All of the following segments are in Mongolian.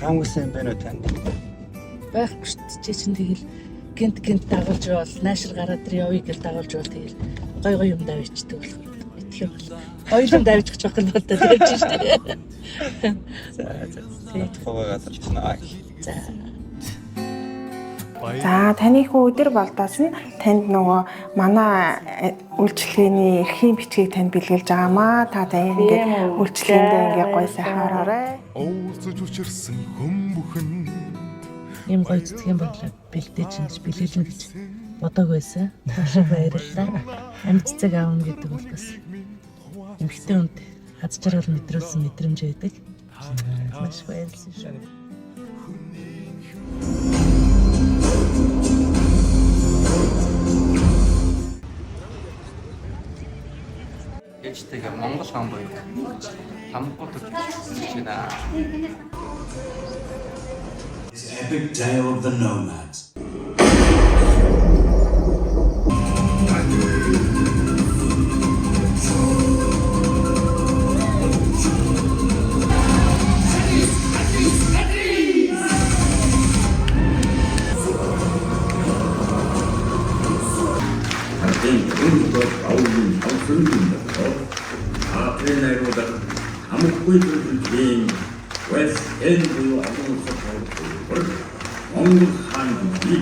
Хамгийн сайн байна уу танд? Байхгүй шүү дээ. Чи чинь тэгэл гинт дагуулж бол наашир гараад ир явъя гэж дагуулж бол тэгэл гой юм давичдаг болохоор идэх юм бол. Хоёулын давчих жоох л болоо тавьж штэ. За. Тохоо газар байна. За. За таны хүү өдөр болдоос нь танд нөгөө манай үйлчлэгээний эрхийн бичгийг танд бэлгэлж байгаамаа. Та ингээд үйлчлэгээндээ ингээ гой сайхан ороорой. Уулзаж учирсан хүмүүхэн Ийм гоё зүтгэн бодлоо бэлдээж ингэж бэлгэлнэ гэж бодог байсан. Маш баярлалаа. Амьд цэг аавна гэдэг бол бас эмхтэй хүнд хаз жаргал мэдрүүлсэн мэдрэмж байдаг. Маш баярлалаа шүү. Ээжтэйгээ Монгол хаан боёо. Хамгууд гэж байна. This epic tale of the nomads. West End буюу агуулсан төвөр Монгол хааны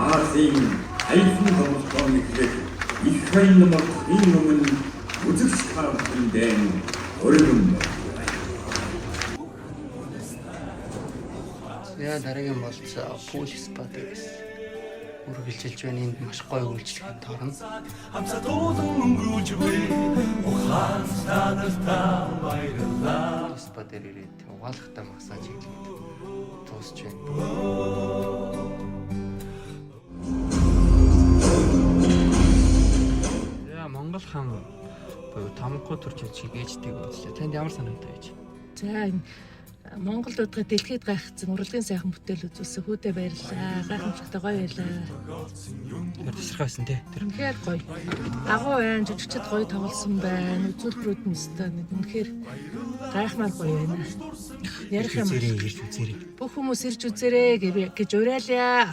Асын айлын тоглолтын ихлэх их хайн намар энэ өмнө үзэгч хаалтын дээн өргөн яа дараагийн болцоо полис бат гэсэн үргэлжилж байна. Энд маш гоё үйлчлэгэнд орно. хамсад уулан өнгөрүүлж буй ухаан станартаа баярлаа. Полис бат дээр ирээд угаалгатай массаж хийлгээд дуусч байна. Яа Монгол хаан буюу Тамхуу төрч чиг ээжтэйг үзлээ. Танд ямар санаатай байж? За Монгол дуудгаа дэлхийд гайхсан урлагийн сайхан бүтээл үзүүлсэн хүүдээ баярлалаа. Гайхамшигтай гоё байлаа. Тасархай байсан тий. Тэр Үнэхээр гоё. Агуу байна, жижигчд гоё тоглосон байна. Үзүүлбэрүүд нь өстой нэг үнэхээр гайхмаар гоё байна. Ярих юм. ирж үзээрэй. Бүх хүмүүс ирж үзээрэй гэж уриалъя.